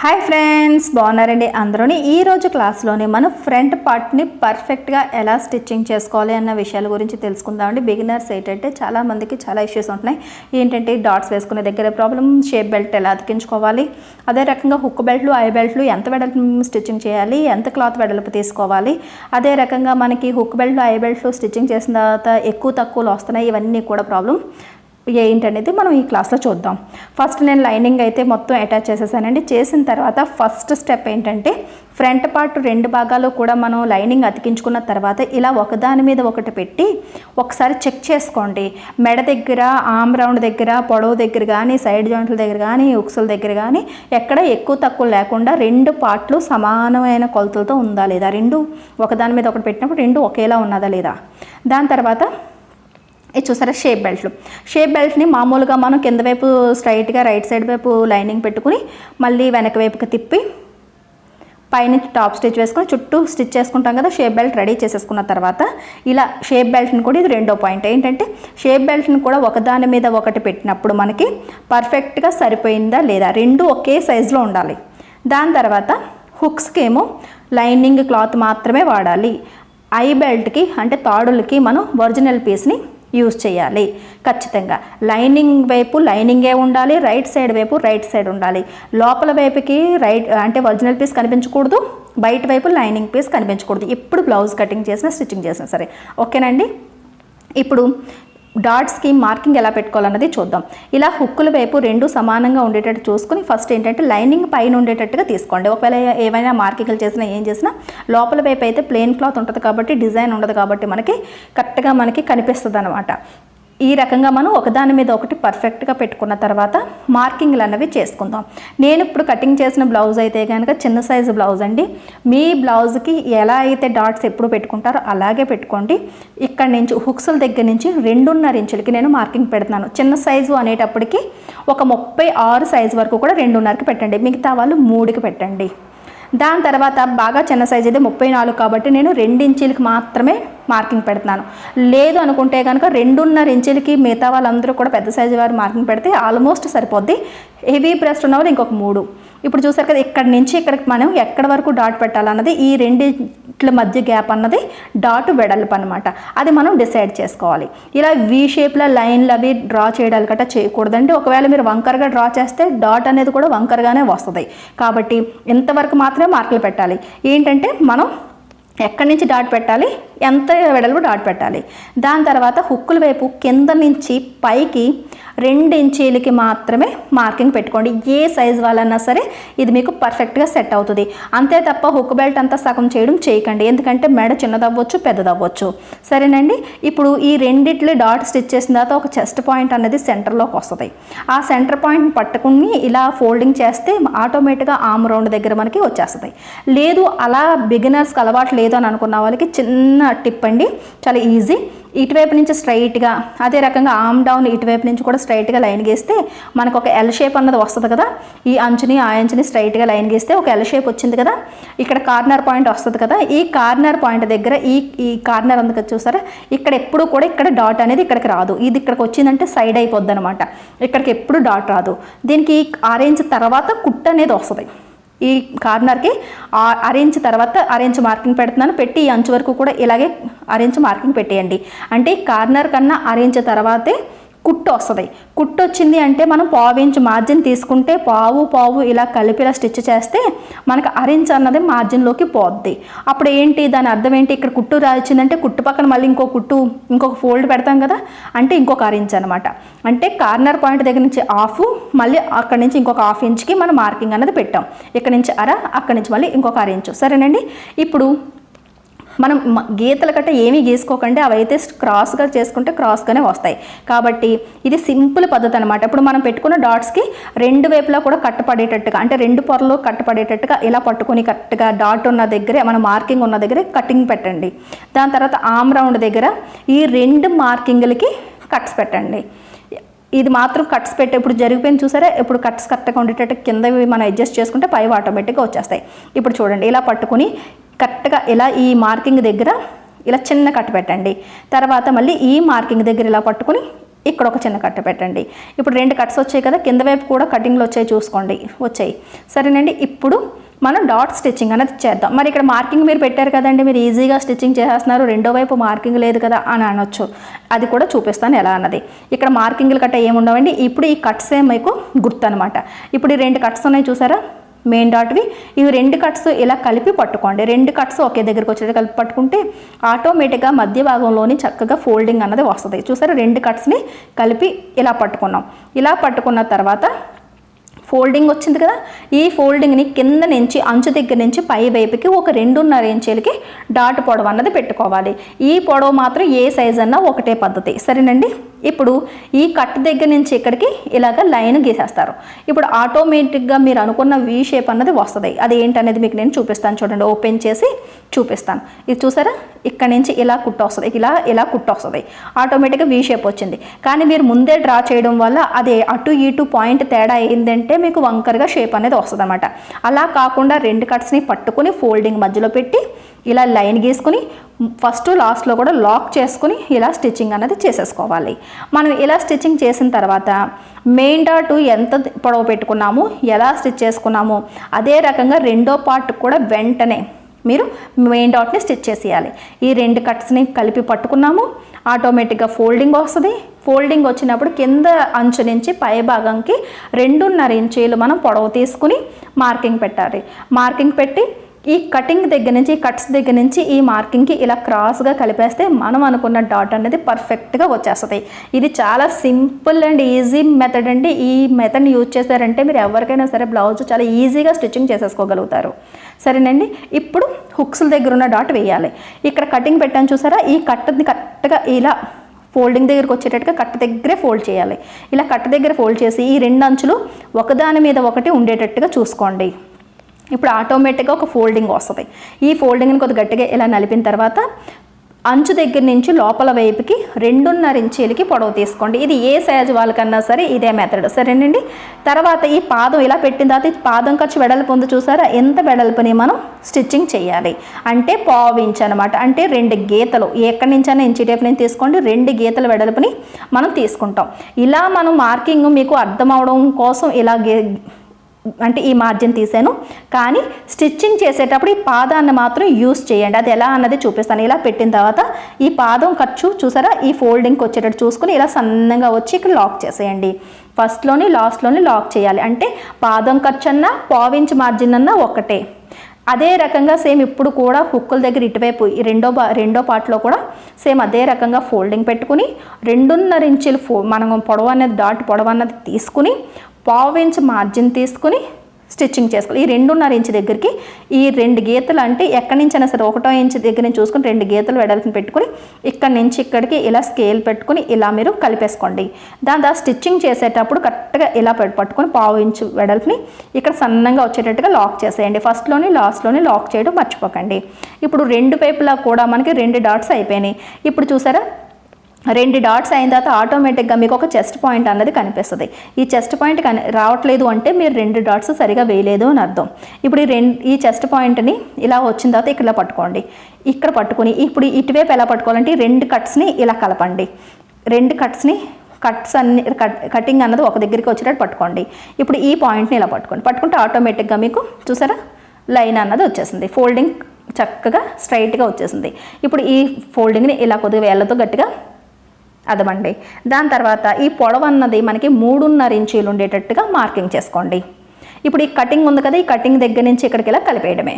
Hi friends, బాగున్నారండి అందరూని. ఈరోజు క్లాస్లోనే మనం ఫ్రంట్ పార్ట్ని పర్ఫెక్ట్గా ఎలా స్టిచ్చింగ్ చేసుకోవాలి అన్న విషయాల గురించి తెలుసుకుందామండి. బిగినర్స్ ఏంటంటే చాలామందికి చాలా ఇష్యూస్ ఉంటున్నాయి. ఏంటంటే డాట్స్ వేసుకునే దగ్గర ప్రాబ్లం, షేప్ బెల్ట్ ఎలా అతికించుకోవాలి, అదే రకంగా హుక్ బెల్ట్లు, ఐ బెల్ట్లు ఎంత వెడల్పు స్టిచ్చింగ్ చేయాలి, ఎంత క్లాత్ వెడల్పు తీసుకోవాలి, అదే రకంగా మనకి హుక్ బెల్ట్లు, ఐ బెల్ట్లు స్టిచ్చింగ్ చేసిన తర్వాత ఎక్కువ తక్కువలు వస్తున్నాయి. ఇవన్నీ కూడా ప్రాబ్లం ఏంటనేది మనం ఈ క్లాస్లో చూద్దాం. ఫస్ట్ నేను లైనింగ్ అయితే మొత్తం అటాచ్ చేసేసానండి. చేసిన తర్వాత ఫస్ట్ స్టెప్ ఏంటంటే ఫ్రంట్ పార్ట్ రెండు భాగాలు కూడా మనం లైనింగ్ అతికించుకున్న తర్వాత ఇలా ఒకదాని మీద ఒకటి పెట్టి ఒకసారి చెక్ చేసుకోండి. మెడ దగ్గర, ఆమ్ రౌండ్ దగ్గర, పొడవు దగ్గర కానీ, సైడ్ జాయింట్ల దగ్గర కానీ, ఉక్సుల దగ్గర కానీ ఎక్కడ ఎక్కువ తక్కువ లేకుండా రెండు పార్ట్లు సమానమైన కొలతలతో ఉందా లేదా, రెండు ఒకదాని మీద ఒకటి పెట్టినప్పుడు రెండు ఒకేలా ఉన్నదా లేదా. దాని తర్వాత ఇది చూసారా షేప్ బెల్ట్ని మామూలుగా మనం కింద వైపు స్ట్రైట్గా రైట్ సైడ్ వైపు లైనింగ్ పెట్టుకుని మళ్ళీ వెనక వైపుకి తిప్పి పైన టాప్ స్టిచ్ వేసుకొని చుట్టూ స్టిచ్ చేసుకుంటాం కదా. షేప్ బెల్ట్ రెడీ చేసేసుకున్న తర్వాత ఇలా షేప్ బెల్ట్ని కూడా, ఇది రెండో పాయింట్ ఏంటంటే షేప్ బెల్ట్ని కూడా ఒకదాని మీద ఒకటి పెట్టినప్పుడు మనకి పర్ఫెక్ట్గా సరిపోయిందా లేదా, రెండు ఒకే సైజులో ఉండాలి. దాని తర్వాత హుక్స్కి ఏమో లైనింగ్ క్లాత్ మాత్రమే వాడాలి. ఐ బెల్ట్కి అంటే తాడులకి మనం ఒరిజినల్ పీస్ని యూజ్ చేయాలి. ఖచ్చితంగా లైనింగ్ వైపు లైనింగే ఉండాలి, రైట్ సైడ్ వైపు రైట్ సైడ్ ఉండాలి. లోపల వైపుకి రైట్ అంటే ఒరిజినల్ పీస్ కనిపించకూడదు, బయట వైపు లైనింగ్ పీస్ కనిపించకూడదు. ఎప్పుడు బ్లౌజ్ కటింగ్ చేసినా స్టిచ్చింగ్ చేసినా సరే. ఓకేనండి. ఇప్పుడు డాట్స్కి మార్కింగ్ ఎలా పెట్టుకోవాలన్నది చూద్దాం. ఇలా హుక్కుల వైపు రెండు సమానంగా ఉండేటట్టు చూసుకుని ఫస్ట్ ఏంటంటే లైనింగ్ పైన ఉండేటట్టుగా తీసుకోండి. ఒకవేళ ఏమైనా మార్కింగ్లు చేసినా ఏం చేసినా లోపల వైపు అయితే ప్లెయిన్ క్లాత్ ఉంటుంది కాబట్టి, డిజైన్ ఉండదు కాబట్టి మనకి కరెక్ట్గా మనకి కనిపిస్తుంది అనమాట. ఈ రకంగా మనం ఒకదాని మీద ఒకటి పర్ఫెక్ట్గా పెట్టుకున్న తర్వాత మార్కింగ్లు అన్నవి చేసుకుందాం. నేను ఇప్పుడు కటింగ్ చేసిన బ్లౌజ్ అయితే కనుక చిన్న సైజు బ్లౌజ్ అండి. మీ బ్లౌజ్కి ఎలా అయితే డాట్స్ ఎప్పుడు పెట్టుకుంటారో అలాగే పెట్టుకోండి. ఇక్కడ నుంచి హుక్స్ల దగ్గర నుంచి 2.5 ఇంచులకి నేను మార్కింగ్ పెడుతున్నాను. చిన్న సైజు అనేటప్పటికి ఒక 36 సైజు వరకు కూడా 2.5కి పెట్టండి, మిగతా వాళ్ళు 3కి పెట్టండి. దాని తర్వాత బాగా చిన్న సైజ్ అయితే 34 కాబట్టి నేను 2 ఇంచులకి మాత్రమే మార్కింగ్ పెడుతున్నాను. లేదు అనుకుంటే కనుక 2.5 ఇంచులకి మిగతా వాళ్ళందరూ కూడా పెద్ద సైజు వారు మార్కింగ్ పెడితే ఆల్మోస్ట్ సరిపోద్ది. హెవీ బ్రెస్ట్ ఉన్న వాళ్ళు ఇంకొక 3. ఇప్పుడు చూసారు కదా, ఇక్కడ నుంచి ఇక్కడికి మనం ఎక్కడి వరకు డాట్ పెట్టాలన్నది, ఈ రెండిట్ల మధ్య గ్యాప్ అన్నది డాట్ వెడల్పు అనమాట. అది మనం డిసైడ్ చేసుకోవాలి. ఇలా వీ షేప్లో లైన్లు అవి డ్రా చేయడాలు గట్రా చేయకూడదండి. ఒకవేళ మీరు వంకరగా డ్రా చేస్తే డాట్ అనేది కూడా వంకరగానే వస్తుంది. కాబట్టి ఇంతవరకు మాత్రమే మార్కులు పెట్టాలి. ఏంటంటే మనం ఎక్కడి నుంచి డాట్ పెట్టాలి, ఎంత వెడల్పు డాట్ పెట్టాలి. దాని తర్వాత హుక్కుల వైపు కింద నుంచి పైకి 2 ఇంచీలకి మాత్రమే మార్కింగ్ పెట్టుకోండి. ఏ సైజు వాళ్ళన్నా సరే ఇది మీకు పర్ఫెక్ట్గా సెట్ అవుతుంది. అంతే తప్ప హుక్ బెల్ట్ అంతా సగం చేయడం చేయకండి, ఎందుకంటే మెడ చిన్నదవ్వచ్చు, పెద్దదవ్వచ్చు. సరేనండి. ఇప్పుడు ఈ రెండిట్లు డాట్ స్టిచ్ చేసిన తర్వాత ఒక చెస్ట్ పాయింట్ అనేది సెంటర్లోకి వస్తుంది. ఆ సెంటర్ పాయింట్ పట్టుకుని ఇలా ఫోల్డింగ్ చేస్తే ఆటోమేటిక్గా ఆమ్ రౌండ్ దగ్గర మనకి వచ్చేస్తుంది. లేదు అలా బిగినర్స్కి అలవాటు లేదు అని అనుకున్న వాళ్ళకి చిన్న టిప్ అండి, చాలా ఈజీ. ఇటువైపు నుంచి స్ట్రైట్గా, అదే రకంగా ఆమ్ డౌన్ ఇటువైపు నుంచి కూడా స్ట్రైట్గా లైన్ గీస్తే మనకు ఒక ఎల్ షేప్ అన్నది వస్తుంది కదా. ఈ అంచుని ఆ అంచుని స్ట్రైట్గా లైన్ గీస్తే ఒక ఎల్ షేప్ వచ్చింది కదా. ఇక్కడ కార్నర్ పాయింట్ వస్తుంది కదా. ఈ కార్నర్ పాయింట్ దగ్గర ఈ కార్నర్ ఉంది కదా, చూసారా, ఇక్కడ ఎప్పుడు కూడా ఇక్కడ డాట్ అనేది ఇక్కడికి రాదు. ఇది ఇక్కడికి వచ్చిందంటే సైడ్ అయిపోద్ది అనమాట. ఇక్కడికి ఎప్పుడు డాట్ రాదు. దీనికి అరేంజ్ తర్వాత కుట్టు అనేది వస్తుంది. ఈ కార్నర్కి అరేంజ్ తర్వాత అరేంజ్ మార్కింగ్ పెడుతున్నాను. పెట్టి ఈ అంచు వరకు కూడా ఇలాగే అరేంజ్ మార్కింగ్ పెట్టేయండి. అంటే కార్నర్ కన్నా అరేంజ్ తర్వాతే కుట్టు వస్తుంది. కుట్టు వచ్చింది అంటే మనం 1/4 ఇంచ్ మార్జిన్ తీసుకుంటే పావు ఇలా కలిపి ఇలా స్టిచ్ చేస్తే మనకు అరేంజ్ అన్నది మార్జిన్లోకి పోద్ది. అప్పుడు ఏంటి దాని అర్థం ఏంటి, ఇక్కడ కుట్టు రాచిందంటే కుట్టు పక్కన మళ్ళీ ఇంకొక ఫోల్డ్ పెడతాం కదా, అంటే ఇంకొక అరేంజ్ అనమాట. అంటే కార్నర్ పాయింట్ దగ్గర నుంచి హాఫ్, మళ్ళీ అక్కడి నుంచి ఇంకొక 1/2 ఇంచ్కి మనం మార్కింగ్ అనేది పెట్టాం. ఇక్కడ నుంచి అక్కడి నుంచి మళ్ళీ ఇంకొక అరేంజ్. సరేనండి. ఇప్పుడు మనం గీతల కట్ట ఏమీ గీసుకోకండి, అవి అయితే క్రాస్గా చేసుకుంటే క్రాస్గానే వస్తాయి. కాబట్టి ఇది సింపుల్ పద్ధతి అనమాట. ఇప్పుడు మనం పెట్టుకున్న డాట్స్కి రెండు వైపులా కూడా కట్టపడేటట్టుగా, అంటే 2 పొరలు కట్టపడేటట్టుగా ఇలా పట్టుకొని కరెక్ట్గా డాట్ ఉన్న దగ్గరే, మన మార్కింగ్ ఉన్న దగ్గరే కటింగ్ పెట్టండి. దాని తర్వాత ఆమ్ రౌండ్ దగ్గర ఈ 2 మార్కింగ్లకి కట్స్ పెట్టండి. ఇది మాత్రం కట్స్ పెట్టే ఇప్పుడు జరిగిపోయింది చూసారా. ఇప్పుడు కట్స్ కరెక్ట్గా ఉండేటట్టు కిందవి మనం అడ్జస్ట్ చేసుకుంటే పై ఆటోమేటిక్గా వచ్చేస్తాయి. ఇప్పుడు చూడండి, ఇలా పట్టుకుని కరెక్ట్గా ఇలా ఈ మార్కింగ్ దగ్గర ఇలా చిన్న కట్ పెట్టండి. తర్వాత మళ్ళీ ఈ మార్కింగ్ దగ్గర ఇలా పట్టుకుని ఇక్కడ ఒక చిన్న కట్ట పెట్టండి. ఇప్పుడు 2 కట్స్ వచ్చాయి కదా, కింద వైపు కూడా కటింగ్లు వచ్చాయి చూసుకోండి, వచ్చాయి. సరేనండి, ఇప్పుడు మనం డాట్ స్టిచ్చింగ్ అనేది చేద్దాం. మరి ఇక్కడ మార్కింగ్ మీరు పెట్టారు కదండి, మీరు ఈజీగా స్టిచ్చింగ్ చేసేస్తున్నారు, రెండో వైపు మార్కింగ్ లేదు కదా అని అనొచ్చు. అది కూడా చూపిస్తాను ఎలా అన్నది. ఇక్కడ మార్కింగ్లు కట్ట ఏముండవండి. ఇప్పుడు ఈ కట్సే మీకు గుర్తు అనమాట. ఇప్పుడు ఈ 2 కట్స్ ఉన్నాయి చూసారా, మెయిన్ డాట్వి. ఇవి 2 కట్స్ ఇలా కలిపి పట్టుకోండి. 2 కట్స్ ఒకే దగ్గరికి వచ్చేది కలిపి పట్టుకుంటే ఆటోమేటిక్గా మధ్య భాగంలోని చక్కగా ఫోల్డింగ్ అన్నది వస్తుంది. చూసారా, 2 కట్స్ని కలిపి ఇలా పట్టుకున్నాం. ఇలా పట్టుకున్న తర్వాత ఫోల్డింగ్ వచ్చింది కదా, ఈ ఫోల్డింగ్ని కింద నుంచి అంచు దగ్గర నుంచి పై వైపుకి ఒక 2.5 ఇంచీలకి డాట్ పొడవు అన్నది పెట్టుకోవాలి. ఈ పొడవు మాత్రం ఏ సైజ్ అన్నా ఒకటే పద్ధతి. సరేనండి, ఇప్పుడు ఈ కట్ దగ్గర నుంచి ఇక్కడికి ఇలాగ లైన్ గీసేస్తారు. ఇప్పుడు ఆటోమేటిక్గా మీరు అనుకున్న వీ షేప్ అన్నది వస్తుంది. అది ఏంటనేది మీకు నేను చూపిస్తాను చూడండి, ఓపెన్ చేసి చూపిస్తాను. ఇది చూసారా, ఇక్కడ నుంచి ఇలా కుట్టు వస్తుంది, ఇలా కుట్టు వస్తుంది, ఆటోమేటిక్గా వీ షేప్ వచ్చింది. కానీ మీరు ముందే డ్రా చేయడం వల్ల అదే అటు ఇటు పాయింట్ తేడా అయిందంటే మీకు వంకరగా షేప్ అనేది వస్తుంది అనమాట. అలా కాకుండా 2 కట్స్ని పట్టుకుని ఫోల్డింగ్ మధ్యలో పెట్టి ఇలా లైన్ గీసుకుని ఫస్ట్ లాస్ట్లో కూడా లాక్ చేసుకుని ఇలా స్టిచ్చింగ్ అనేది చేసేసుకోవాలి. మనం ఇలా స్టిచ్చింగ్ చేసిన తర్వాత మెయిన్ డాట్ ఎంత పొడవు పెట్టుకున్నాము, ఎలా స్టిచ్ చేసుకున్నాము అదే రకంగా రెండో పార్ట్ కూడా వెంటనే మీరు మెయిన్ డాట్ని స్టిచ్ చేసేయాలి. ఈ 2 కట్స్ని కలిపి పట్టుకున్నాము, ఆటోమేటిక్గా ఫోల్డింగ్ వస్తుంది. ఫోల్డింగ్ వచ్చినప్పుడు కింద అంచు నుంచి పై భాగంకి 2.5 ఇంచీలు మనం పొడవు తీసుకుని మార్కింగ్ పెట్టాలి. మార్కింగ్ పెట్టి ఈ కటింగ్ దగ్గర నుంచి, కట్స్ దగ్గర నుంచి ఈ మార్కింగ్కి ఇలా క్రాస్గా కలిపేస్తే మనం అనుకున్న డాట్ అనేది పర్ఫెక్ట్గా వచ్చేస్తుంది. ఇది చాలా సింపుల్ అండ్ ఈజీ మెథడ్ అండి. ఈ మెథడ్ని యూజ్ చేశారంటే మీరు ఎవరికైనా సరే బ్లౌజ్ చాలా ఈజీగా స్టిచ్చింగ్ చేసేసుకోగలుగుతారు. సరేనండి, ఇప్పుడు హుక్స్ల దగ్గర ఉన్న డాట్ వేయాలి. ఇక్కడ కటింగ్ పెట్టాను చూసారా, ఈ కట్ని కరెక్ట్గా ఇలా ఫోల్డింగ్ దగ్గరికి వచ్చేటట్టుగా కట్ట దగ్గరే ఫోల్డ్ చేయాలి. ఇలా కట్ట దగ్గర ఫోల్డ్ చేసి ఈ 2 అంచులు ఒకదాని మీద ఒకటి ఉండేటట్టుగా చూసుకోండి. ఇప్పుడు ఆటోమేటిక్గా ఒక ఫోల్డింగ్ వస్తుంది. ఈ ఫోల్డింగ్ని కొద్దిగా గట్టిగా ఇలా నలిపిన తర్వాత అంచు దగ్గర నుంచి లోపల వైపుకి 2.5 ఇంచీలకి పొడవు తీసుకోండి. ఇది ఏ సైజ్ వాళ్ళకన్నా సరే ఇదే మెథడ్. సరేనండి, తర్వాత ఈ పాదం ఇలా పెట్టిన తర్వాత ఈ పాదం ఖర్చు వెడల్పు ఉంది చూసారా, ఎంత వెడల్పుని మనం స్టిచ్చింగ్ చేయాలి అంటే 1/4 ఇంచ్ అనమాట. అంటే 2 గీతలు, ఎక్కడి నుంచైనా ఇంచీ టేప్ నుంచి తీసుకోండి, 2 గీతల వెడల్పుని మనం తీసుకుంటాం. ఇలా మనం మార్కింగ్ మీకు అర్థం అవడం కోసం ఇలా అంటే ఈ మార్జిన్ తీసాను, కానీ స్టిచ్చింగ్ చేసేటప్పుడు ఈ పాదాన్ని మాత్రం యూస్ చేయండి. అది ఎలా అన్నది చూపిస్తాను. ఇలా పెట్టిన తర్వాత ఈ పాదం ఖర్చు చూసారా, ఈ ఫోల్డింగ్కి వచ్చేటట్టు చూసుకుని ఇలా సన్నంగా వచ్చి ఇక్కడ లాక్ చేసేయండి. ఫస్ట్లోని లాస్ట్లోని లాక్ చేయాలి. అంటే పాదం ఖర్చు అన్నా 1/4 ఇంచ్ మార్జిన్ అన్నా ఒకటే. అదే రకంగా సేమ్ ఇప్పుడు కూడా హుక్కుల దగ్గర ఇటువైపు ఈ రెండో పార్ట్లో కూడా సేమ్ అదే రకంగా ఫోల్డింగ్ పెట్టుకుని 2.5 ఇంచులు మనం పొడవు అనేది డాట్ పొడవు అన్నది తీసుకుని 1/4 ఇంచ్ మార్జిన్ తీసుకుని స్టిచ్చింగ్ చేసుకోవాలి. ఈ 2.5 ఇంచ్ దగ్గరికి ఈ 2 గీతలు అంటే ఎక్కడి నుంచైనా సరే 1 ఇంచ్ దగ్గర నుంచి చూసుకుని 2 గీతలు వెడల్పుని పెట్టుకుని ఇక్కడి నుంచి ఇక్కడికి ఇలా స్కేల్ పెట్టుకుని ఇలా మీరు కలిపేసుకోండి. దాని స్టిచ్చింగ్ చేసేటప్పుడు కరెక్ట్గా ఇలా పట్టుకుని 1/4 ఇంచ్ వెడల్పుని ఇక్కడ సన్నంగా వచ్చేటట్టుగా లాక్ చేసేయండి. ఫస్ట్లోని లాస్ట్లోని లాక్ చేయడం మర్చిపోకండి. ఇప్పుడు 2 వైపులా కూడా మనకి 2 డాట్స్ అయిపోయినాయి. ఇప్పుడు చూసారా, 2 డాట్స్ అయిన తర్వాత ఆటోమేటిక్గా మీకు ఒక చెస్ట్ పాయింట్ అన్నది కనిపిస్తుంది. ఈ చెస్ట్ పాయింట్ రావట్లేదు అంటే మీరు 2 డాట్స్ సరిగా వేయలేదు అని అర్థం. ఇప్పుడు ఈ చెస్ట్ పాయింట్ని ఇలా వచ్చిన తర్వాత ఇక్కడ పట్టుకోండి. ఇక్కడ పట్టుకుని ఇప్పుడు ఇటువైపు ఎలా పట్టుకోవాలంటే 2 కట్స్ని ఇలా కలపండి. 2 కట్స్ అన్ని కటింగ్ అన్నది ఒక దగ్గరికి వచ్చేటట్టు పట్టుకోండి. ఇప్పుడు ఈ పాయింట్ని ఇలా పట్టుకుంటే ఆటోమేటిక్గా మీకు చూసారా లైన్ అన్నది వచ్చేసింది. ఫోల్డింగ్ చక్కగా స్ట్రైట్గా వచ్చేసింది. ఇప్పుడు ఈ ఫోల్డింగ్ని ఇలా కొద్దిగా వేళ్ళతో గట్టిగా అదమండి. దాని తర్వాత ఈ పొడవు అన్నది మనకి 3.5 ఇంచీలు ఉండేటట్టుగా మార్కింగ్ చేసుకోండి. ఇప్పుడు ఈ కటింగ్ ఉంది కదా, ఈ కటింగ్ దగ్గర నుంచి ఇక్కడికి ఇలా కలిపేయడమే.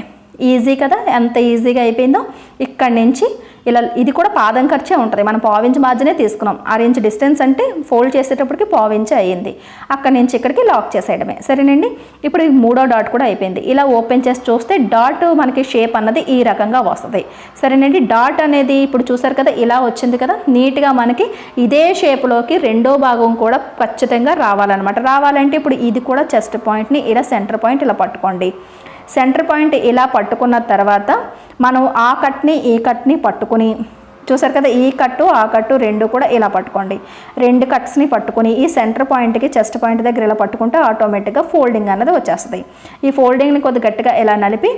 ఈజీ కదా, ఎంత ఈజీగా అయిపోయిందో. ఇక్కడి నుంచి ఇలా ఇది కూడా పాదం ఖర్చే ఉంటుంది. మనం 1/4 ఇంచ్ మార్జినే తీసుకున్నాం. 6 ఇంచ్ డిస్టెన్స్ అంటే ఫోల్డ్ చేసేటప్పటికి 1/4 ఇంచ్ అయ్యింది. అక్కడి నుంచి ఇక్కడికి లాక్ చేసేయడమే. సరేనండి, ఇప్పుడు 3వ డాట్ కూడా అయిపోయింది. ఇలా ఓపెన్ చేసి చూస్తే డాట్ మనకి షేప్ అన్నది ఈ రకంగా వస్తుంది. సరేనండి, డాట్ అనేది ఇప్పుడు చూసారు కదా ఇలా వచ్చింది కదా, నీట్గా మనకి ఇదే షేప్లోకి రెండో భాగం కూడా ఖచ్చితంగా రావాలన్నమాట. రావాలంటే ఇప్పుడు ఇది కూడా చెస్ట్ పాయింట్ని ఇలా సెంటర్ పాయింట్ ఇలా పట్టుకోండి. సెంటర్ పాయింట్ ఇలా పట్టుకున్న తర్వాత మనం ఆ కట్ని ఈ కట్ని పట్టుకుని చూసారు కదా, ఈ కట్టు ఆ కట్టు రెండు కూడా ఇలా పట్టుకోండి. 2 కట్స్ని పట్టుకొని ఈ సెంటర్ పాయింట్కి చెస్ట్ పాయింట్ దగ్గర ఇలా పట్టుకుంటే ఆటోమేటిక్గా ఫోల్డింగ్ అన్నది వచ్చేస్తుంది. ఈ ఫోల్డింగ్ని కొద్ది గట్టిగా ఇలా నలిపి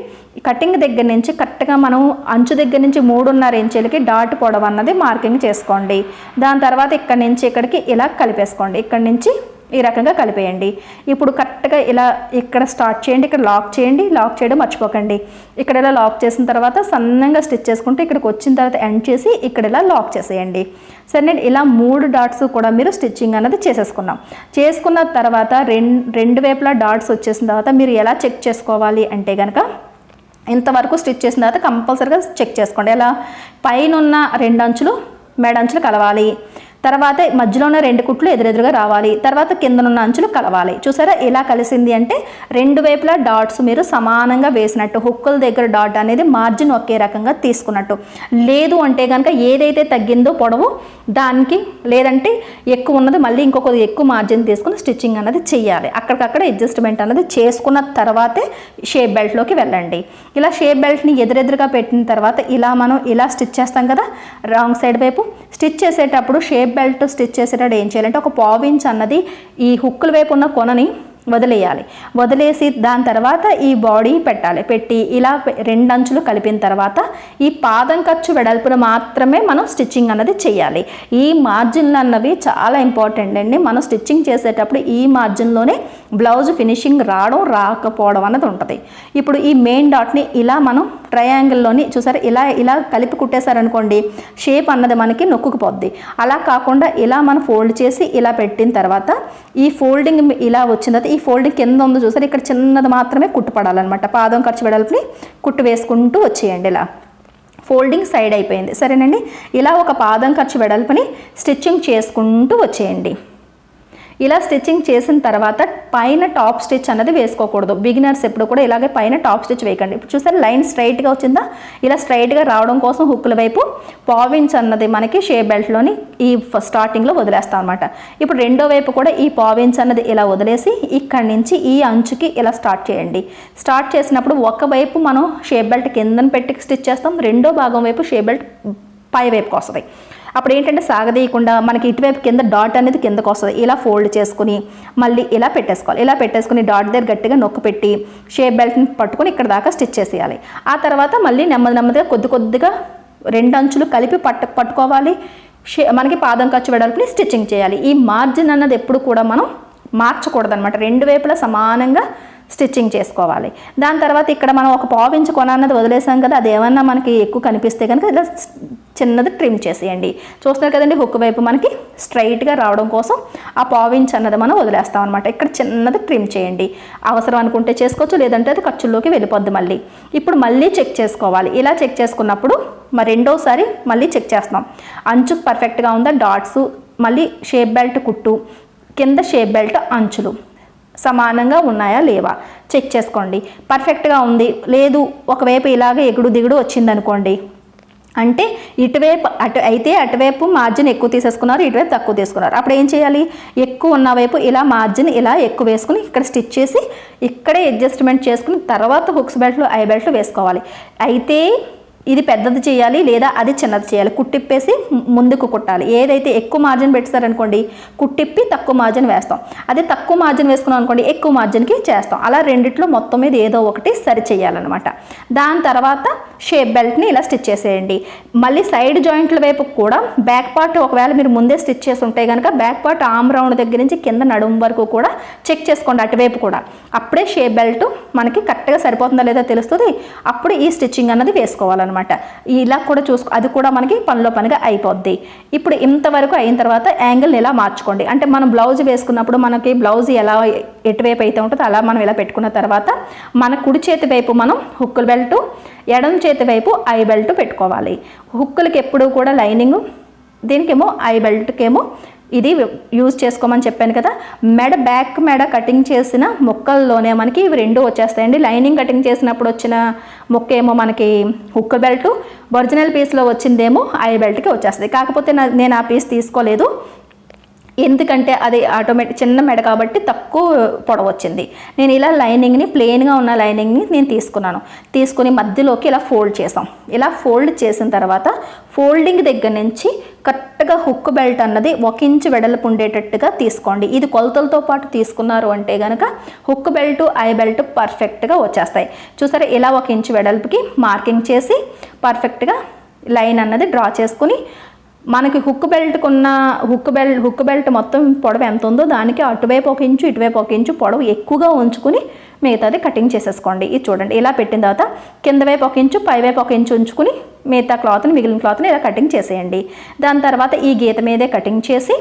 కటింగ్ దగ్గర నుంచి కరెక్ట్గా మనం అంచు దగ్గర నుంచి 3.5 ఇంచులకి డాట్ పొడవు అన్నది మార్కింగ్ చేసుకోండి. దాని తర్వాత ఇక్కడ నుంచి ఇక్కడికి ఇలా కలిపేసుకోండి. ఇక్కడ నుంచి ఈ రకంగా కలిపేయండి. ఇప్పుడు కరెక్ట్గా ఇలా ఇక్కడ స్టార్ట్ చేయండి, ఇక్కడ లాక్ చేయండి. లాక్ చేయడం మర్చిపోకండి. ఇక్కడ ఇలా లాక్ చేసిన తర్వాత సన్నంగా స్టిచ్ చేసుకుంటే ఇక్కడికి వచ్చిన తర్వాత ఎండ్ చేసి ఇక్కడ ఇలా లాక్ చేసేయండి. సరే, ఇలా 3 డాట్స్ కూడా మీరు స్టిచ్చింగ్ అన్నది చేసుకున్న తర్వాత రెండు వైపులా డాట్స్ వచ్చేసిన తర్వాత మీరు ఎలా చెక్ చేసుకోవాలి అంటే కనుక ఇంతవరకు స్టిచ్ చేసిన తర్వాత కంపల్సరీగా చెక్ చేసుకోండి. ఎలా పైన ఉన్న 2 అంచులు మెడంచులు కలవాలి, తర్వాత మధ్యలో ఉన్న 2 కుట్లు ఎదురెదురుగా రావాలి, తర్వాత కిందనున్న అంచులు కలవాలి. చూసారా, ఇలా కలిసింది అంటే 2 వైపులా డాట్స్ మీరు సమానంగా వేసినట్టు, హుక్కుల దగ్గర డాట్ అనేది మార్జిన్ ఒకే రకంగా తీసుకున్నట్టు. లేదు అంటే కనుక ఏదైతే తగ్గిందో పొడవు దానికి, లేదంటే ఎక్కువ ఉన్నది మళ్ళీ ఇంకొక ఎక్కువ మార్జిన్ తీసుకుని స్టిచ్చింగ్ అన్నది చేయాలి. అక్కడికక్కడ అడ్జస్ట్మెంట్ అన్నది చేసుకున్న తర్వాతే షేప్ బెల్ట్లోకి వెళ్ళండి. ఇలా షేప్ బెల్ట్ని ఎదురెదురుగా పెట్టిన తర్వాత ఇలా మనం ఇలా స్టిచ్ చేస్తాం కదా, రాంగ్ సైడ్ వైపు స్టిచ్ చేసేటప్పుడు షేప్ బెల్ట్ స్టిచ్ చేసేటప్పుడు ఏం చేయాలంటే ఒక 1/4 ఇంచ్ అన్నది ఈ హుక్కుల వైపు ఉన్న కొనని వదిలేయాలి. వదిలేసి దాని తర్వాత ఈ బాడీ పెట్టాలి. పెట్టి ఇలా 2 అంచులు కలిపిన తర్వాత ఈ పాదం ఖర్చు వెడల్పున మాత్రమే మనం స్టిచ్చింగ్ అన్నది చేయాలి. ఈ మార్జిన్లు అన్నవి చాలా ఇంపార్టెంట్ అండి. మనం స్టిచ్చింగ్ చేసేటప్పుడు ఈ మార్జిన్లోనే బ్లౌజ్ ఫినిషింగ్ రాకపోవడం అన్నది ఉంటుంది. ఇప్పుడు ఈ మెయిన్ డాట్ని ఇలా మనం ట్రయాంగిల్లోని చూసారు ఇలా కలిపి కుట్టేశారనుకోండి, షేప్ అన్నది మనకి నొక్కుకుపోద్ది. అలా కాకుండా ఇలా మనం ఫోల్డ్ చేసి ఇలా పెట్టిన తర్వాత ఈ ఫోల్డింగ్ ఇలా వచ్చిన తర్వాత ఈ ఫోల్డింగ్ కింద ఉందో చూసారు, ఇక్కడ చిన్నది మాత్రమే కుట్టుపడాలన్నమాట. పాదం ఖర్చు వెడల్పుని కుట్టు వేసుకుంటూ వచ్చేయండి. ఇలా ఫోల్డింగ్ సైడ్ అయిపోయింది. సరేనండి, ఇలా ఒక పాదం ఖర్చు వెడల్పుని స్టిచ్చింగ్ చేసుకుంటూ వచ్చేయండి. ఇలా స్టిచ్చింగ్ చేసిన తర్వాత పైన టాప్ స్టిచ్ అన్నది వేసుకోకూడదు. బిగినర్స్ ఎప్పుడు కూడా ఇలాగే పైన టాప్ స్టిచ్ వేయకండి. ఇప్పుడు చూసారు లైన్ స్ట్రైట్గా వచ్చిందా, ఇలా స్ట్రైట్గా రావడం కోసం హుక్కుల వైపు 1/4 ఇంచ్ అన్నది మనకి షేప్ బెల్ట్లోని ఈ స్టార్టింగ్లో వదిలేస్తాం అనమాట. ఇప్పుడు రెండో వైపు కూడా ఈ 1/4 ఇంచ్ అన్నది ఇలా వదిలేసి ఇక్కడి నుంచి ఈ అంచుకి ఇలా స్టార్ట్ చేయండి. స్టార్ట్ చేసినప్పుడు ఒకవైపు మనం షేప్ బెల్ట్ కిందన పెట్టి స్టిచ్ చేస్తాం, రెండో భాగం వైపు షేప్ బెల్ట్ పై వైపుకి వస్తుంది. అప్పుడు ఏంటంటే సాగదీయకుండా మనకి ఇటువైపు కింద డాట్ అనేది కిందకు వస్తుంది. ఇలా ఫోల్డ్ చేసుకుని మళ్ళీ ఇలా పెట్టేసుకోవాలి. ఇలా పెట్టేసుకుని డాట్ దగ్గర గట్టిగా నొక్కి పెట్టి షేప్ బెల్ట్ని పట్టుకొని ఇక్కడ దాకా స్టిచ్ చేసేయాలి. ఆ తర్వాత మళ్ళీ నెమ్మదిగా కొద్దిగా 2 అంచులు కలిపి పట్టుకోవాలి. మనకి పాదం ఖర్చు వెడల్పుని స్టిచ్చింగ్ చేయాలి. ఈ మార్జిన్ అన్నది ఎప్పుడు కూడా మనం మార్చకూడదు అనమాట. 2 వైపులా సమానంగా స్టిచ్చింగ్ చేసుకోవాలి. దాని తర్వాత ఇక్కడ మనం ఒక 1/4 ఇంచ్ కొన అన్నది వదిలేసాం కదా, అది ఏమన్నా మనకి ఎక్కువ కనిపిస్తే కనుక ఇలా చిన్నది ట్రిమ్ చేసేయండి. చూస్తున్నారు కదండి, హుక్ వైపు మనకి స్ట్రైట్గా రావడం కోసం ఆ 1/4 ఇంచ్ అన్నది మనం వదిలేస్తాం అనమాట. ఇక్కడ చిన్నది ట్రిమ్ చేయండి. అవసరం అనుకుంటే చేసుకోవచ్చు, లేదంటే అది ఖర్చుల్లోకి వెళ్ళిపోద్ది. మళ్ళీ ఇప్పుడు మళ్ళీ చెక్ చేసుకోవాలి. ఇలా చెక్ చేసుకున్నప్పుడు మరి రెండోసారి మళ్ళీ చెక్ చేస్తాం. అంచు పర్ఫెక్ట్గా ఉందా, డాట్స్, మళ్ళీ షేప్ బెల్ట్ కుట్టు, కింద షేప్ బెల్ట్ అంచులు సమానంగా ఉన్నాయా లేవా చెక్ చేసుకోండి. పర్ఫెక్ట్గా ఉంది, లేదు ఒకవైపు ఇలాగే ఎగుడు దిగుడు వచ్చిందనుకోండి, అంటే ఇటువైపు అటువైపు మార్జిన్ ఎక్కువ తీసేసుకున్నారు, ఇటువైపు తక్కువ తీసుకున్నారు. అప్పుడు ఏం చేయాలి, ఎక్కువ ఉన్న వైపు ఇలా మార్జిన్ ఇలా ఎక్కువ వేసుకుని ఇక్కడ స్టిచ్ చేసి ఇక్కడే అడ్జస్ట్మెంట్ చేసుకుని తర్వాత హుక్స్ బెల్ట్లు ఐ బెల్ట్లు వేసుకోవాలి. అయితే ఇది పెద్దది చేయాలి లేదా అది చిన్నది చేయాలి. కుట్టిప్పేసి ముందుకు కుట్టాలి. ఏదైతే ఎక్కువ మార్జిన్ పెట్టారనుకోండి కుట్టిప్పి తక్కువ మార్జిన్ వేస్తాం, అదే తక్కువ మార్జిన్ వేసుకున్నాం అనుకోండి ఎక్కువ మార్జిన్కి చేస్తాం. అలా రెండిట్లో మొత్తం మీద ఏదో ఒకటి సరి చేయాలన్నమాట. దాని తర్వాత షేప్ బెల్ట్ని ఇలా స్టిచ్ చేసేయండి. మళ్ళీ సైడ్ జాయింట్ల వైపు కూడా బ్యాక్ పార్ట్ ఒకవేళ మీరు ముందే స్టిచ్ చేసి ఉంటే కనుక బ్యాక్ పార్ట్ ఆమ్ రౌండ్ దగ్గర నుంచి కింద నడుము వరకు కూడా చెక్ చేసుకోండి అటువైపు కూడా. అప్పుడే షేప్ బెల్ట్ మనకి కరెక్ట్గా సరిపోతుందా లేదా తెలుస్తుంది. అప్పుడు ఈ స్టిచ్చింగ్ అన్నది వేసుకోవాలన్నమాట. ఇలా కూడా అది కూడా మనకి పనిలో పనిగా అయిపోద్ది. ఇప్పుడు ఇంతవరకు అయిన తర్వాత యాంగిల్ని ఇలా మార్చుకోండి. అంటే మనం బ్లౌజ్ వేసుకున్నప్పుడు మనకి బ్లౌజ్ ఎలా ఎటువైపు అయితే ఉంటుందో అలా మనం ఇలా పెట్టుకున్న తర్వాత మన కుడి చేతి వైపు మనం హుక్కుల బెల్ట్, ఎడమ చేతి వైపు ఐ బెల్ట్ పెట్టుకోవాలి. హుక్కులకి ఎప్పుడు కూడా లైనింగ్, దీనికేమో ఐ బెల్ట్కేమో ఇది యూజ్ చేసుకోమని చెప్పాను కదా. బ్యాక్ మెడ కటింగ్ చేసిన ముక్కల్లోనే మనకి ఇవి రెండు వచ్చేస్తాయండి. లైనింగ్ కటింగ్ చేసినప్పుడు వచ్చిన ముక్క ఏమో మనకి హుక్ బెల్ట్, ఒరిజినల్ పీస్లో వచ్చిందేమో ఐ బెల్ట్కి వచ్చేస్తుంది. కాకపోతే నేను ఆ పీస్ తీసుకోలేదు, ఎందుకంటే అది ఆటోమేటిక్ చిన్న మెడ కాబట్టి తక్కువ పొడవు వచ్చింది. నేను ఇలా లైనింగ్ని ప్లెయిన్గా ఉన్న లైనింగ్ని నేను తీసుకుని మధ్యలోకి ఇలా ఫోల్డ్ చేసాం. ఇలా ఫోల్డ్ చేసిన తర్వాత ఫోల్డింగ్ దగ్గర నుంచి కరెక్ట్గా హుక్ బెల్ట్ అన్నది 1 ఇంచు వెడల్పు ఉండేటట్టుగా తీసుకోండి. ఇది కొలతలతో పాటు తీసుకున్నారు అంటే కనుక హుక్ బెల్ట్ ఐ బెల్ట్ పర్ఫెక్ట్గా వచ్చేస్తాయి. చూసారా, ఇలా 1 ఇంచు వెడల్పుకి మార్కింగ్ చేసి పర్ఫెక్ట్గా లైన్ అన్నది డ్రా చేసుకుని మనకి హుక్ బెల్ట్ మొత్తం పొడవు ఎంత ఉందో దానికి అటువైపు 1 ఇంచు ఇటువైపు 1 ఇంచు పొడవు ఎక్కువగా ఉంచుకుని మిగతాది కటింగ్ చేసేసుకోండి. ఇది చూడండి, ఇలా పెట్టిన తర్వాత కింద వైపు 1 ఇంచు పైవైపు 1 ఇంచు ఉంచుకుని మిగిలిన క్లాత్ని ఇలా కటింగ్ చేసేయండి. దాని తర్వాత ఈ గీత మీదే కటింగ్ చేసి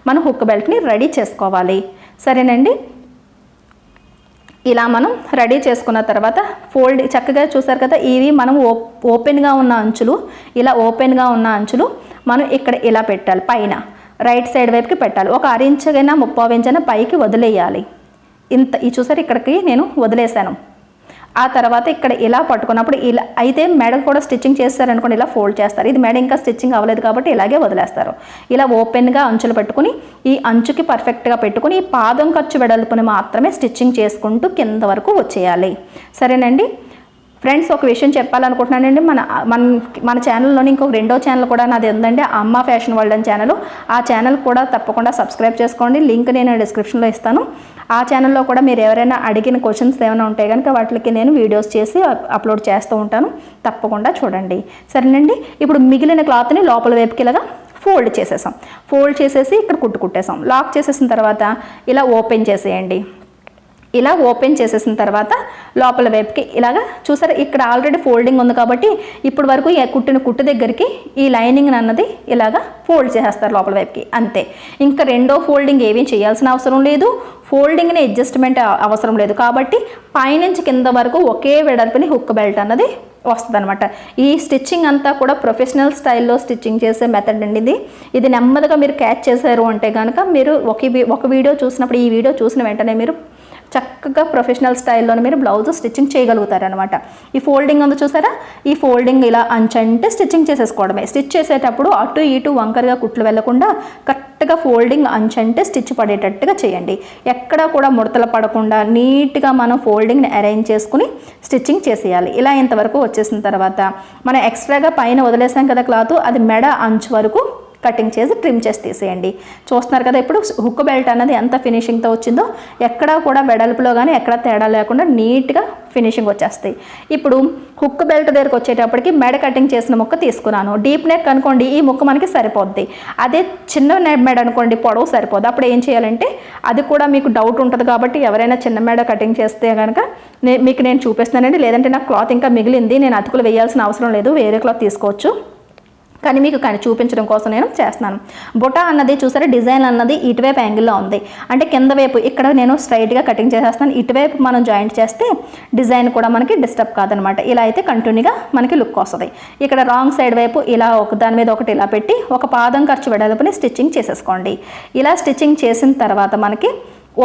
మనం హుక్ బెల్ట్ని రెడీ చేసుకోవాలి. సరేనండి, ఇలా మనం రెడీ చేసుకున్న తర్వాత ఫోల్డ్ చక్కగా చూసారు కదా, ఇవి మనం ఓపెన్గా ఉన్న అంచులు, ఇలా ఓపెన్గా ఉన్న అంచులు మనం ఇక్కడ ఇలా పెట్టాలి. పైన రైట్ సైడ్ వైపుకి పెట్టాలి. 1/2 ఇంచైనా 3/4 ఇంచైనా పైకి వదిలేయాలి. ఈ చూసారు, ఇక్కడికి నేను వదిలేసాను. ఆ తర్వాత ఇక్కడ ఇలా పట్టుకున్నప్పుడు ఇలా అయితే మెడ కూడా స్టిచ్చింగ్ చేస్తారనుకోండి, ఇలా ఫోల్డ్ చేస్తారు. ఇది మెడ ఇంకా స్టిచ్చింగ్ అవ్వలేదు కాబట్టి ఇలాగే వదిలేస్తారు. ఇలా ఓపెన్గా అంచులు పెట్టుకుని ఈ అంచుకి పర్ఫెక్ట్గా పెట్టుకుని ఈ పాదం ఖర్చు వెడల్పుని మాత్రమే స్టిచ్చింగ్ చేసుకుంటూ కింద వరకు వచ్చేయాలి. సరేనండి ఫ్రెండ్స్, ఒక విషయం చెప్పాలనుకుంటున్నానండి. మన ఛానల్లోని ఇంకొక 2వ ఛానల్ కూడా నాది ఉందండి, అమ్మ ఫ్యాషన్ వరల్డ్ అని ఛానల్. ఆ ఛానల్ కూడా తప్పకుండా సబ్స్క్రైబ్ చేసుకోండి. లింక్ నేను డిస్క్రిప్షన్లో ఇస్తాను. ఆ ఛానల్లో కూడా మీరు ఎవరైనా అడిగిన క్వశ్చన్స్ ఏమైనా ఉంటే కనుక వాటికి నేను వీడియోస్ చేసి అప్లోడ్ చేస్తూ ఉంటాను. తప్పకుండా చూడండి. సరేనండి, ఇప్పుడు మిగిలిన క్లాత్ని లోపల వైపుకి ఇలాగా ఫోల్డ్ చేసేసి ఇక్కడ కుట్టేసాం. లాక్ చేసేసిన తర్వాత ఇలా ఓపెన్ చేసేయండి. ఇలా ఓపెన్ చేసేసిన తర్వాత లోపల వైపుకి ఇలాగా చూసారా, ఇక్కడ ఆల్రెడీ ఫోల్డింగ్ ఉంది కాబట్టి ఇప్పుడు వరకు కుట్టిన కుట్టు దగ్గరికి ఈ లైనింగ్ అన్నది ఇలాగా ఫోల్డ్ చేసేస్తారు లోపల వైపుకి, అంతే. ఇంకా రెండో ఫోల్డింగ్ ఏమీ చేయాల్సిన అవసరం లేదు, ఫోల్డింగ్ని అడ్జస్ట్మెంట్ అవసరం లేదు. కాబట్టి పైనుంచి కింద వరకు ఒకే వెడల్పుని హుక్ బెల్ట్ అన్నది వస్తుంది అనమాట. ఈ స్టిచ్చింగ్ అంతా కూడా ప్రొఫెషనల్ స్టైల్లో స్టిచ్చింగ్ చేసే మెథడ్ అండి. ఇది నెమ్మదిగా మీరు క్యాచ్ చేశారు అంటే కనుక మీరు ఒక వీడియో చూసినప్పుడు ఈ వీడియో చూసిన వెంటనే మీరు చక్కగా ప్రొఫెషనల్ స్టైల్లో మీరు బ్లౌజ్ స్టిచ్చింగ్ చేయగలుగుతారనమాట. ఈ ఫోల్డింగ్ ఉంది చూసారా, ఈ ఫోల్డింగ్ ఇలా అంచంటే స్టిచ్చింగ్ చేసేసుకోవడమే. స్టిచ్ చేసేటప్పుడు అటు ఇటు వంకరగా కుట్లు వెళ్లకుండా కరెక్ట్గా ఫోల్డింగ్ అంచంటే స్టిచ్ పడేటట్టుగా చేయండి. ఎక్కడా కూడా ముడతలు పడకుండా నీట్గా మనం ఫోల్డింగ్ని అరేంజ్ చేసుకుని స్టిచ్చింగ్ చేసేయాలి. ఇలా ఇంతవరకు వచ్చేసిన తర్వాత మనం ఎక్స్ట్రాగా పైన వదిలేసాం కదా క్లాత్, అది మెడ అంచు వరకు కటింగ్ చేసి ట్రిమ్ చేసి తీసేయండి. చూస్తున్నారు కదా ఇప్పుడు హుక్ బెల్ట్ అన్నది ఎంత ఫినిషింగ్తో వచ్చిందో, ఎక్కడా కూడా వెడల్పులో కానీ ఎక్కడా తేడా లేకుండా నీట్గా ఫినిషింగ్ వచ్చేస్తాయి. ఇప్పుడు హుక్ బెల్ట్ దగ్గరకు వచ్చేటప్పటికి మెడ కటింగ్ చేసిన ముక్క తీసుకున్నాను. డీప్ నెక్ అనుకోండి, ఈ ముక్క మనకి సరిపోద్ది. అదే చిన్న మెడ అనుకోండి, పొడవు సరిపోద్ది. అప్పుడు ఏం చేయాలంటే, అది కూడా మీకు డౌట్ ఉంటుంది కాబట్టి ఎవరైనా చిన్న మెడ కటింగ్ చేస్తే కనుక మీకు నేను చూపిస్తానండి. లేదంటే నాకు క్లాత్ ఇంకా మిగిలింది, నేను అతుకులు వేయాల్సిన అవసరం లేదు, వేరే క్లాత్ తీసుకోవచ్చు. కానీ మీకు చూపించడం కోసం నేను చేస్తున్నాను. బొటా అన్నది చూసారా, డిజైన్ అన్నది ఇటువైపు యాంగిల్లో ఉంది. అంటే కింద వైపు ఇక్కడ నేను స్ట్రైట్గా కటింగ్ చేసేస్తాను. ఇటువైపు మనం జాయింట్ చేస్తే డిజైన్ కూడా మనకి డిస్టర్బ్ కాదనమాట. ఇలా అయితే కంటిన్యూగా మనకి లుక్ వస్తుంది. ఇక్కడ రాంగ్ సైడ్ వైపు ఇలా దాని మీద ఒకటి ఇలా పెట్టి ఒక పాదం ఖర్చు వెడల్పుని స్టిచ్చింగ్ చేసేసుకోండి. ఇలా స్టిచ్చింగ్ చేసిన తర్వాత మనకి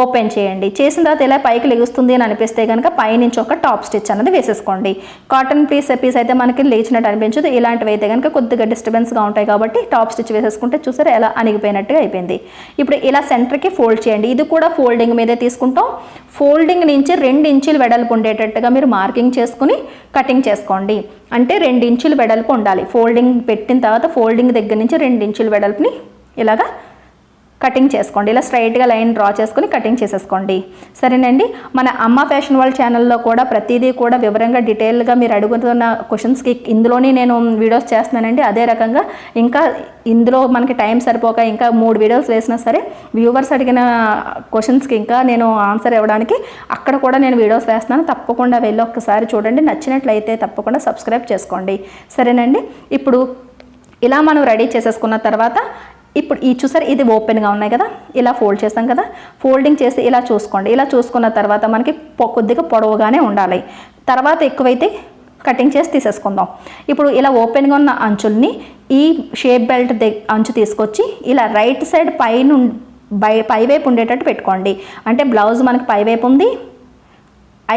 ఓపెన్ చేయండి. చేసిన తర్వాత ఇలా పైకి లెగుస్తుంది అని అనిపిస్తే కనుక పైనుంచి ఒక టాప్ స్టిచ్ అన్నది వేసేసుకోండి. కాటన్ పీస్ అయితే మనకి లేచినట్టు అనిపించదు. ఇలాంటివి అయితే కనుక కొద్దిగా డిస్టర్బెన్స్గా ఉంటాయి కాబట్టి టాప్ స్టిచ్ వేసేసుకుంటే చూసారా ఎలా అణిగిపోయినట్టుగా అయిపోయింది. ఇప్పుడు ఇలా సెంటర్కి ఫోల్డ్ చేయండి. ఇది కూడా ఫోల్డింగ్ మీదే తీసుకుంటాం. ఫోల్డింగ్ నుంచి 2 ఇంచులు వెడల్పు ఉండేటట్టుగా మీరు మార్కింగ్ చేసుకుని కటింగ్ చేసుకోండి. అంటే 2 ఇంచులు వెడల్పు ఉండాలి. ఫోల్డింగ్ పెట్టిన తర్వాత ఫోల్డింగ్ దగ్గర నుంచి 2 ఇంచులు వెడల్పుని ఇలాగా కటింగ్ చేసుకోండి. ఇలా స్ట్రైట్గా లైన్ డ్రా చేసుకుని కటింగ్ చేసేసుకోండి. సరేనండి, మన అమ్మ ఫ్యాషన్ వరల్డ్ ఛానల్లో కూడా ప్రతిదీ కూడా వివరంగా డీటెయిల్గా మీరు అడుగుతున్న క్వశ్చన్స్కి ఇందులోనే నేను వీడియోస్ చేస్తున్నానండి. అదే రకంగా ఇంకా ఇందులో మనకి టైం సరిపోక ఇంకా 3 వీడియోస్ వేసినా సరే వ్యూవర్స్ అడిగిన క్వశ్చన్స్కి ఇంకా నేను ఆన్సర్ ఇవ్వడానికి అక్కడ కూడా నేను వీడియోస్ వేస్తున్నాను. తప్పకుండా వెళ్ళి ఒక్కసారి చూడండి. నచ్చినట్లయితే తప్పకుండా సబ్స్క్రైబ్ చేసుకోండి. సరేనండి, ఇప్పుడు ఇలా మనం రెడీ చేసేసుకున్న తర్వాత ఇప్పుడు ఈ చూసారు ఇది ఓపెన్గా ఉన్నాయి కదా, ఇలా ఫోల్డ్ చేస్తాం కదా, ఫోల్డింగ్ చేసి ఇలా చూసుకోండి. ఇలా చూసుకున్న తర్వాత మనకి కొద్దిగా పొడవుగానే ఉండాలి. తర్వాత ఎక్కువైతే కటింగ్ చేసి తీసేసుకుందాం. ఇప్పుడు ఇలా ఓపెన్గా ఉన్న అంచుల్ని ఈ షేప్ బెల్ట్ అంచు తీసుకొచ్చి ఇలా రైట్ సైడ్ పైవైపు ఉండేటట్టు పెట్టుకోండి. అంటే బ్లౌజ్ మనకి పైవైపు ఉంది,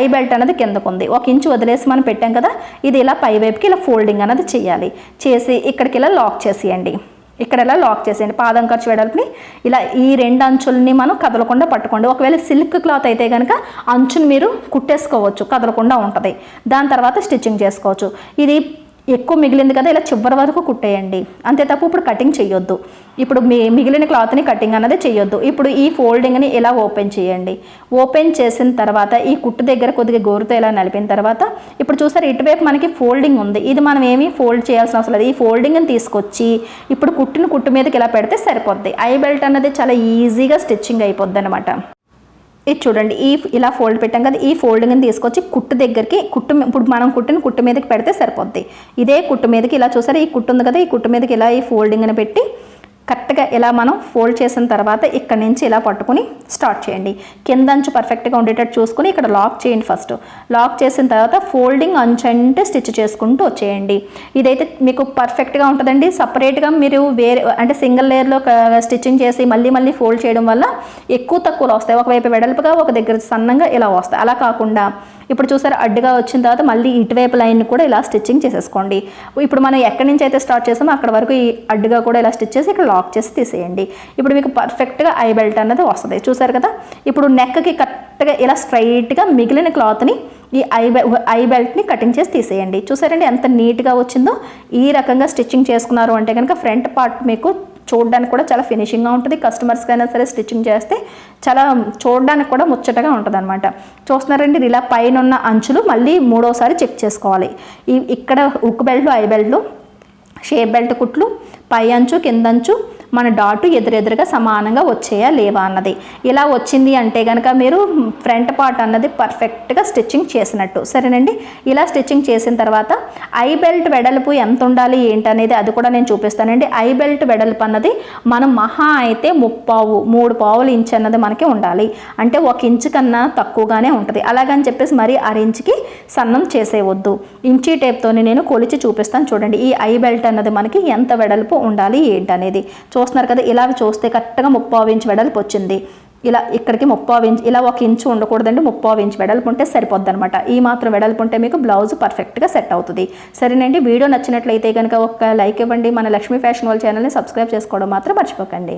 ఐ బెల్ట్ అనేది కిందకు ఉంది. 1 ఇంచు వదిలేసి మనం పెట్టాం కదా, ఇది ఇలా పైవైపుకి ఇలా ఫోల్డింగ్ అనేది చేయాలి. చేసి ఇక్కడికి ఇలా లాక్ చేసేయండి. ఇక్కడ ఇలా లాక్ చేసేయండి. పాదం ఖర్చు వెడల్పుని ఇలా ఈ 2 అంచుల్ని మనం కదలకుండా పట్టుకోండి. ఒకవేళ సిల్క్ క్లాత్ అయితే కనుక అంచుని మీరు కుట్టేసుకోవచ్చు, కదలకుండా ఉంటుంది. దాని తర్వాత స్టిచ్చింగ్ చేసుకోవచ్చు. ఇది ఎక్కువ మిగిలింది కదా, ఇలా చివరి వరకు కుట్టేయండి. అంతే తప్ప ఇప్పుడు కటింగ్ చేయొద్దు. ఇప్పుడు మిగిలిన క్లాత్ని కటింగ్ అన్నది చేయొద్దు. ఇప్పుడు ఈ ఫోల్డింగ్ని ఇలా ఓపెన్ చేయండి. ఓపెన్ చేసిన తర్వాత ఈ కుట్టు దగ్గర కొద్దిగా గోరుతో ఇలా నలిపిన తర్వాత ఇప్పుడు చూసారు ఇటువైపు మనకి ఫోల్డింగ్ ఉంది. ఇది మనం ఏమీ ఫోల్డ్ చేయాల్సిన అవసరం లేదు. ఈ ఫోల్డింగ్ని తీసుకొచ్చి ఇప్పుడు కుట్టు మీదకి ఇలా పెడితే సరిపోద్ది. ఐ బెల్ట్ అన్నది చాలా ఈజీగా స్టిచ్చింగ్ అయిపోద్ది అనమాట. ఇది చూడండి, ఇలా ఫోల్డ్ పెట్టాం కదా, ఈ ఫోల్డింగ్ని తీసుకొచ్చి కుట్టు దగ్గరికి ఇప్పుడు మనం కుట్టు మీదకి పెడితే సరిపోద్ది. ఇదే కుట్టు మీదకి ఇలా చూసారు, ఈ కుట్టు ఉంది కదా, ఈ కుట్టు మీదకి ఇలా ఈ ఫోల్డింగ్ని పెట్టి కరెక్ట్గా ఇలా మనం ఫోల్డ్ చేసిన తర్వాత ఇక్కడ నుంచి ఇలా పట్టుకుని స్టార్ట్ చేయండి. కింద అంచు పర్ఫెక్ట్గా ఉండేటట్టు చూసుకుని ఇక్కడ లాక్ చేయండి. ఫస్ట్ లాక్ చేసిన తర్వాత ఫోల్డింగ్ అంచు అంటే స్టిచ్ చేసుకుంటూ వచ్చేయండి. ఇదైతే మీకు పర్ఫెక్ట్గా ఉంటుందండి. సపరేట్గా మీరు వేరే అంటే సింగిల్ లేయర్లో స్టిచ్చింగ్ చేసి మళ్ళీ ఫోల్డ్ చేయడం వల్ల ఎక్కువ తక్కువలో వస్తాయి. ఒకవైపు వెడల్పుగా ఒక దగ్గర సన్నంగా ఇలా వస్తాయి. అలా కాకుండా ఇప్పుడు చూసారు అడ్డుగా వచ్చిన తర్వాత మళ్ళీ ఇటువైపు లైన్ కూడా ఇలా స్టిచ్చింగ్ చేసేసుకోండి. ఇప్పుడు మనం ఎక్కడి నుంచి అయితే స్టార్ట్ చేసామో అక్కడ వరకు ఈ అడ్డుగా కూడా ఇలా స్టిచ్ చేసి ఇక్కడ లాక్ చేసి తీసేయండి. ఇప్పుడు మీకు పర్ఫెక్ట్గా ఐ బెల్ట్ అన్నది వస్తుంది. చూసారు కదా, ఇప్పుడు నెక్కి కరెక్ట్గా ఇలా స్ట్రైట్గా మిగిలిన క్లాత్ని ఈ ఐ బెల్ట్ని కటింగ్ చేసి తీసేయండి. చూసారండి ఎంత నీట్గా వచ్చిందో. ఈ రకంగా స్టిచ్చింగ్ చేసుకున్నారు అంటే కనుక ఫ్రంట్ పార్ట్ మీకు చూడడానికి కూడా చాలా ఫినిషింగ్గా ఉంటుంది. కస్టమర్స్కి అయినా సరే స్టిచ్చింగ్ చేస్తే చాలా చూడడానికి కూడా ముచ్చటగా ఉంటుంది అనమాట. చూస్తున్నారండి, ఇలా పైన ఉన్న అంచులు మళ్ళీ 3వసారి చెక్ చేసుకోవాలి. ఇక్కడ హుక్ బెల్ట్లు, ఐ బెల్ట్లు, షేప్ బెల్ట్ కుట్లు, పై అంచు కింద అంచు మన డాటు ఎదురెదురుగా సమానంగా వచ్చేయా లేవా అన్నది. ఇలా వచ్చింది అంటే కనుక మీరు ఫ్రంట్ పార్ట్ అన్నది పర్ఫెక్ట్గా స్టిచ్చింగ్ చేసినట్టు. సరేనండి, ఇలా స్టిచ్చింగ్ చేసిన తర్వాత ఐ బెల్ట్ వెడల్పు ఎంత ఉండాలి ఏంటనేది అది కూడా నేను చూపిస్తానండి. ఐ బెల్ట్ వెడల్పు అన్నది మనం మహా అయితే 3 ఇంచ్ అన్నది మనకి ఉండాలి. అంటే 1 ఇంచు కన్నా తక్కువగానే ఉంటుంది. అలాగని చెప్పేసి మరి 1/2 ఇంచుకి సన్నం చేసేయవద్దు. ఇంచీ టేప్తోని నేను కొలిచి చూపిస్తాను. చూడండి ఈ ఐ బెల్ట్ అన్నది మనకి ఎంత వెడల్పు ఉండాలి ఏంటనేది చూస్తున్నారు కదా. ఇలా చూస్తే కరెక్ట్గా 3/4 ఇంచ్ వెడల్పు వచ్చింది. ఇలా ఇక్కడికి 3/4 ఇంచ్, ఇలా 1 ఇంచు ఉండకూడదండి, 3/4 ఇంచ్ వెడల్పు ఉంటే సరిపోద్ది అనమాట. ఈ మాత్రం వెడల్పు ఉంటే మీకు బ్లౌజ్ పర్ఫెక్ట్గా సెట్ అవుతుంది. సరేనండి, వీడియో నచ్చినట్లయితే కనుక ఒక లైక్ ఇవ్వండి. మన లక్ష్మీ ఫ్యాషన్ వాళ్ళ ఛానల్ని సబ్స్క్రైబ్ చేసుకోవడం మాత్రం మర్చిపోకండి.